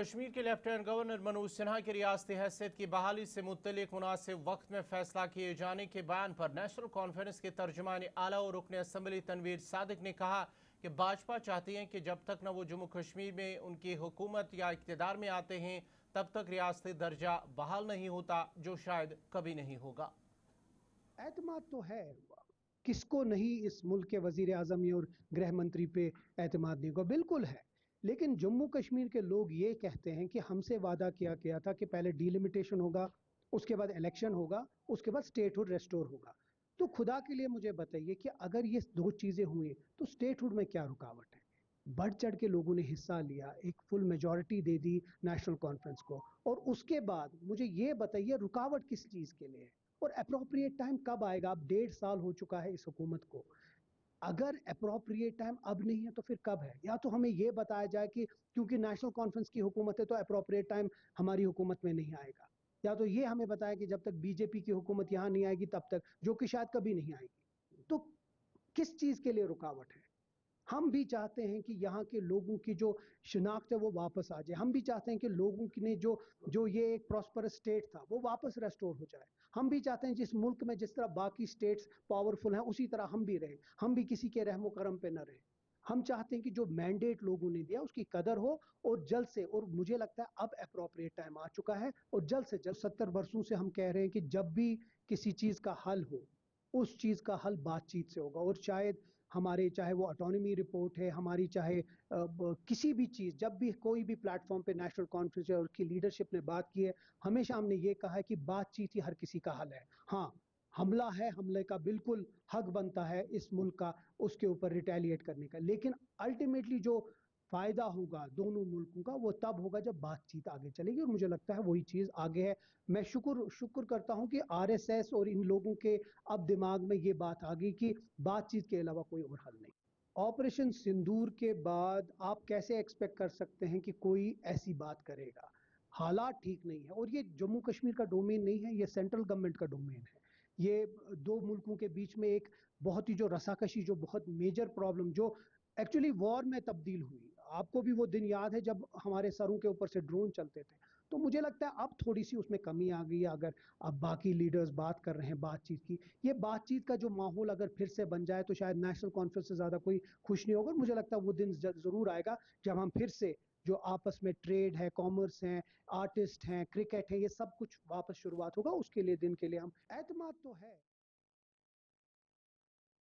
کشمیر کے lieutenant governor Manoj Sinha کی ریاستی حیثیت کی بحالی سے متعلق مناسب وقت میں فیصلہ کیے جانے کے بیان پر نیشنل کانفرنس کے ترجمان اعلیٰ اور رکن اسمبلی تنویر صادق نے کہا کہ بھاجپا چاہتی ہے کہ جب تک نہ وہ جموں کشمیر میں ان کی حکومت یا اقتدار میں آتے ہیں تب تک ریاستی درجہ بحال نہیں ہوتا، جو شاید کبھی نہیں ہوگا۔ اعتماد تو ہے، کس کو نہیں اس ملک کے وزیر اعظم اور گرہ منتری پہ اعتماد نہیں ہوگا؟ بالکل ہے، لیکن جموں کشمیر کے لوگ یہ کہتے ہیں کہ ہم سے وعدہ کیا گیا تھا کہ پہلے ڈیلیمیٹیشن ہوگا، اس کے بعد الیکشن ہوگا، اس کے بعد سٹیٹ ہوڈ ریسٹور ہوگا۔ تو خدا کے لیے مجھے بتائیے کہ اگر یہ دو چیزیں ہوئیں تو سٹیٹ ہوڈ میں کیا رکاوٹ ہے؟ بڑھ چڑھ کے لوگوں نے حصہ لیا، ایک فل میجورٹی دے دی نیشنل کانفرنس کو، اور اس کے بعد مجھے یہ بتائیے رکاوٹ کس چیز کے لیے ہے اور اپروپریٹ ٹائم کب آئے گا؟ اب 1.5 سال ہو چکا ہے اس حکومت کو۔ اگر اپروپریٹ ٹائم اب نہیں ہے تو پھر کب ہے؟ یا تو ہمیں یہ بتایا جائے کہ کیونکہ نیشنل کانفرنس کی حکومت ہے تو اپروپریٹ ٹائم ہماری حکومت میں نہیں آئے گا، یا تو یہ ہمیں بتایا کہ جب تک بی جے پی کی حکومت یہاں نہیں آئے گی تب تک، جو کہ شاید کبھی نہیں آئے گی۔ تو کس چیز کے لیے رکاوٹ ہے؟ ہم بھی چاہتے ہیں کہ یہاں کے لوگوں کی جو شناخت ہے وہ واپس آ جائے، ہم بھی چاہتے ہیں کہ لوگوں کی نے جو یہ ایک پراسپرس سٹیٹ تھا وہ واپس ریسٹور ہو جائے، ہم بھی چاہتے ہیں جس ملک میں جس طرح باقی سٹیٹس پاورفل ہیں اسی طرح ہم بھی رہیں، ہم بھی کسی کے رحم و کرم پہ نہ رہیں۔ ہم چاہتے ہیں کہ جو مینڈیٹ لوگوں نے دیا اس کی قدر ہو، اور جلد سے، اور مجھے لگتا ہے اب اپروپریٹ ٹائم آ چکا ہے، اور جلد سے جلد 70 برسوں سے ہم کہہ رہے ہیں کہ جب بھی کسی چیز کا حل ہو اس چیز کا حل بات چیت سے ہوگا، اور شاید ہمارے چاہے وہ اٹانومی رپورٹ ہے، ہماری چاہے کسی بھی چیز، جب بھی کوئی بھی پلیٹ فارم پہ نیشنل کانفرنس اور کی لیڈرشپ نے بات کی ہے، ہمیشہ ہم نے یہ کہا ہے کہ بات چیت ہی ہر کسی کا حل ہے۔ ہاں، حملہ ہے، حملے کا بالکل حق بنتا ہے اس ملک کا اس کے اوپر ریٹیلیٹ کرنے کا، لیکن الٹیمیٹلی جو فائدہ ہوگا دونوں ملکوں کا وہ تب ہوگا جب بات چیت آگے چلے گی، اور مجھے لگتا ہے وہی چیز آگے ہے۔ میں شکر کرتا ہوں کہ آر ایس ایس اور ان لوگوں کے اب دماغ میں یہ بات آ گئی کہ بات چیت کے علاوہ کوئی اور حل نہیں۔ آپریشن سندور کے بعد آپ کیسے ایکسپیکٹ کر سکتے ہیں کہ کوئی ایسی بات کرے گا؟ حالات ٹھیک نہیں ہے، اور یہ جموں کشمیر کا ڈومین نہیں ہے، یہ سینٹرل گورنمنٹ کا ڈومین ہے۔ یہ دو ملکوں کے بیچ میں ایک بہت ہی جو رساکشی، جو بہت میجر پرابلم جو ایکچولی وار میں تبدیل ہوئی، آپ کو بھی وہ دن یاد ہے جب ہمارے سروں کے اوپر سے ڈرون چلتے تھے، تو مجھے لگتا ہے اب تھوڑی سی اس میں کمی آ گئی ہے۔ اگر اب باقی لیڈرز بات کر رہے ہیں بات چیت کی، یہ بات چیت کا جو ماحول اگر پھر سے بن جائے تو شاید نیشنل کانفرنس سے زیادہ کوئی خوش نہیں ہوگا، اور مجھے لگتا ہے وہ دن ضرور آئے گا جب ہم پھر سے جو آپس میں ٹریڈ ہے، کامرس ہیں، آرٹسٹ ہیں، کرکٹ ہے، یہ سب کچھ واپس شروعات ہوگا۔ اس کے لیے دن کے لیے ہم اعتماد تو ہے۔